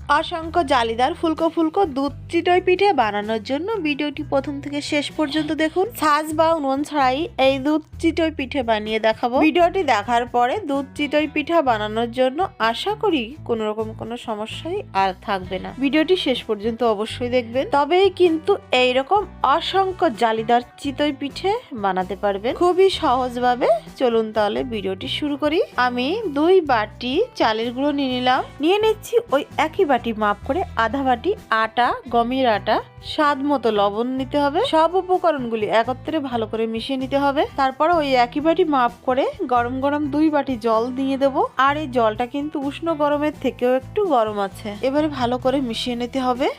অসংখ্য জালিদার ফুলকো ফুলকো দুধ চিতই পিঠে বানানোর জন্য ভিডিওটি প্রথম থেকে শেষ পর্যন্ত দেখুন। ছাঁচ বা উনুন ছাড়াই এই দুধ চিতই পিঠে বানিয়ে দেখাবো। ভিডিওটি দেখার পরে দুধ চিতই পিঠা বানানোর জন্য আশা করি কোন রকম কোনো সমস্যাই আর থাকবে না। ভিডিওটি শেষ পর্যন্ত অবশ্যই দেখবেন, তবেই কিন্তু এইরকম অসংখ্য জালিদার চিতই পিঠে বানাতে পারবেন খুবই সহজভাবে। চলুন তাহলে ভিডিওটি শুরু করি। আমি 2 বাটি চালের গুঁড়ো নিয়ে নিচ্ছি ওই একই বাটি মাপ করে আধা বাটি আটা, গমের আটা, স্বাদ মতো লবণ নিতে হবে। সব উপকরণগুলি একত্রে ভালো করে মিশিয়ে নিতে হবে। তারপর ওই একই বাটি মাপ করে গরম গরম 2 বাটি জল দিয়ে দেবো। আর এই জলটা কিন্তু উষ্ণ গরমের থেকেও একটু গরম আছে। এবারে ভালো করে মিশিয়ে নিতে হবে।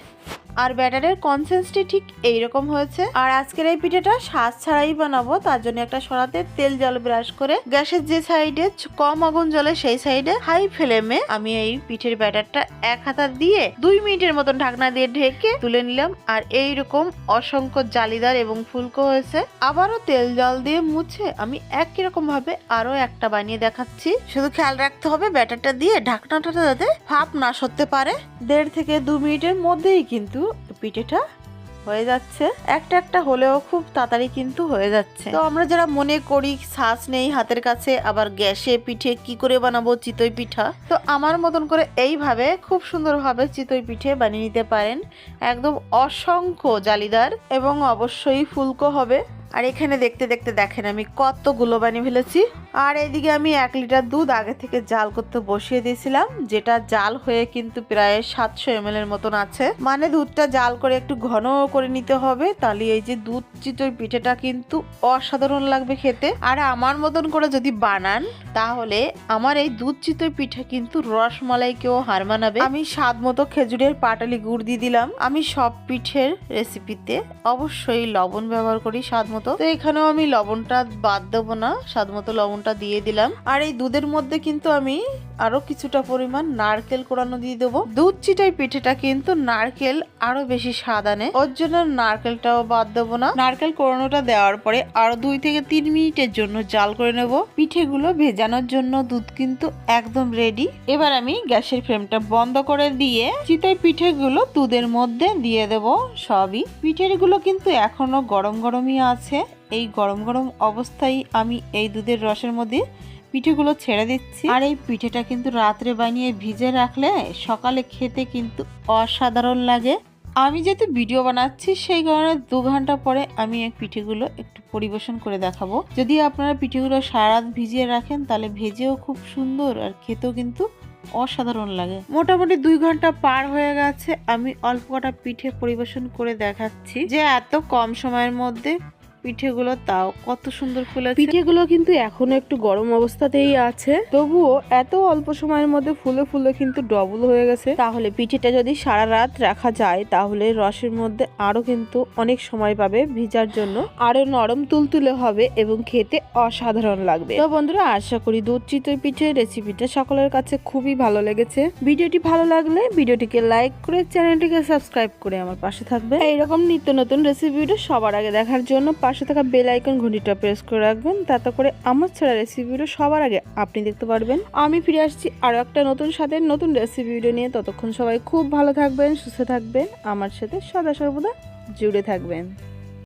আর ব্যাটারের কনসিস্টেন্সি ঠিক এইরকম হয়েছে। আর আজকের এই পিঠাটা শাঁস ছাড়াই বানাবো, তার জন্য একটা সরাতে তেল জল ব্রাশ করে গ্যাসের যে সাইডে কম আগুন জ্বলে সেই সাইডে হাই ফ্লেমে আমি এই পিঠের ব্যাটারটা এক হাতা দিয়ে 2 মিনিটের মতন ঢাকনা দিয়ে ঢেকে তুলে নিলাম। আর এইরকম অসংখ্য জালিদার এবং ফুলকো হয়েছে। আবারও তেল জল দিয়ে মুছে আমি একই রকম ভাবে আরো একটা বানিয়ে দেখাচ্ছি। শুধু খেয়াল রাখতে হবে ব্যাটারটা দিয়ে ঢাকনাটা যাতে ভাপ না সরতে পারে। 1.5 থেকে 2 মিনিটের মধ্যেই কিন্তু পিঠেটা হয়ে যাচ্ছে। একটা হলেও খুব তাড়াতাড়ি কিন্তু হয়ে যাচ্ছে। তো আমরা যারা মনে করি ছাঁচ নেই হাতের কাছে, আবার গ্যাসে পিঠে কি করে বানাবো চিতই পিঠা, তো আমার মতন করে এইভাবে খুব সুন্দরভাবে চিতই পিঠে বানিয়ে নিতে পারেন। একদম অসংখ্য জালিদার এবং অবশ্যই ফুলকো হবে। আর এখানে দেখতে দেখতে দেখেন আমি কতগুলো বানিয়ে ফেলেছি। আর এইদিকে আমি 1 লিটার দুধ আগে থেকে জাল করতে বসিয়ে দিয়েছিলাম, যেটা জাল হয়ে কিন্তু প্রায় 700 ml এর মতন আছে। মানে দুধটা জাল করে একটু ঘন করে নিতে হবে, তাহলে এই যে দুধ চিতই পিঠেটা কিন্তু অসাধারণ লাগবে খেতে। আর আমার মতন করে যদি বানান তাহলে আমার এই দুধ চিতই পিঠে কিন্তু রসমালাইকেও হার মানাবে। আমি স্বাদ মতো খেজুরের পাটালি গুড় দিয়ে দিলাম। আমি সব পিঠের রেসিপিতে অবশ্যই লবণ ব্যবহার করি স্বাদ মতো, তো এখানেও আমি লবণটা বাদ দেবো না, স্বাদ মতো লবণটা দিয়ে দিলাম। আর এই দুধের মধ্যে কিন্তু আমি আরো কিছুটা পরিমাণ নারকেল কোড়ানো দিয়ে দেবো। দুধ চিতই পিঠেটা কিন্তু নারকেল আরো বেশি স্বাদ আনে, ওর জন্য নারকেলটাও বাদ দেবো না। নারকেল কোড়ানোটা দেওয়ার পরে আরো 2 থেকে 3 মিনিটের জন্য জাল করে নেব। পিঠেগুলো ভেজানোর জন্য দুধ কিন্তু একদম রেডি। এবার আমি গ্যাসের ফ্লেমটা বন্ধ করে দিয়ে চিতই পিঠেগুলো দুধের মধ্যে দিয়ে দেব সবই। পিঠেগুলো কিন্তু এখনো গরম গরমই আছে। এই গরম গরম অবস্থায় আমি এই দুধের রসের মধ্যে পিঠেগুলো ছেড়ে দিচ্ছি। আর এই পিঠেটা কিন্তু রাত্রে বানিয়ে ভিজে রাখলে সকালে খেতে কিন্তু অসাধারণ লাগে। আমি যেহেতু ভিডিও বানাচ্ছি সেই কারণে 2 ঘন্টা পরে আমি এই পিঠেগুলো একটু পরিবেশন করে দেখাবো। যদি আপনারা পিঠেগুলো সারা রাত ভিজিয়ে রাখেন তাহলে ভেজেও খুব সুন্দর আর খেতেও কিন্তু অসাধারণ লাগে। মোটামুটি 2 ঘন্টা পার হয়ে গেছে। আমি অল্প কটা পিঠে পরিবেশন করে দেখাচ্ছি যে এত কম সময়ের মধ্যে পিঠেগুলো তাও কত সুন্দর ফুলেছে। পিঠেগুলো কিন্তু এখনো একটু গরম অবস্থাতেই আছে, তবুও এত অল্প সময়ের মধ্যে ফুলে ফুলে কিন্তু ডবল হয়ে গেছে। তাহলে পিঠেটা যদি সারা রাত রাখা যায় তাহলে রসের মধ্যে আরো কিন্তু অনেক সময় পাবে ভিজার জন্য, আরো নরম তুলতুলে হবে এবং খেতে অসাধারণ লাগবে। তো বন্ধুরা, আশা করি দুধ চিতই পিঠে রেসিপিটা সকলের কাছে খুবই ভালো লেগেছে। ভিডিওটি ভালো লাগলে ভিডিওটিকে লাইক করে চ্যানেলটিকে সাবস্ক্রাইব করে আমার পাশে থাকবে। এইরকম নিত্য নতুন রেসিপিটা সবার আগে দেখার জন্য পাশে থাকা বেল আইকন ঘন্টিটা প্রেস করে রাখবেন, তাতে করে আমার ছাড়া রেসিপিটা সবার আগে আপনি দেখতে পারবেন। আমি ফিরে আসছি আরো একটা নতুন স্বাদের নতুন রেসিপি ভিডিও নিয়ে। ততক্ষণ সবাই খুব ভালো থাকবেন, সুস্থ থাকবেন, আমার সাথে সদা সর্বদা জুড়ে থাকবেন।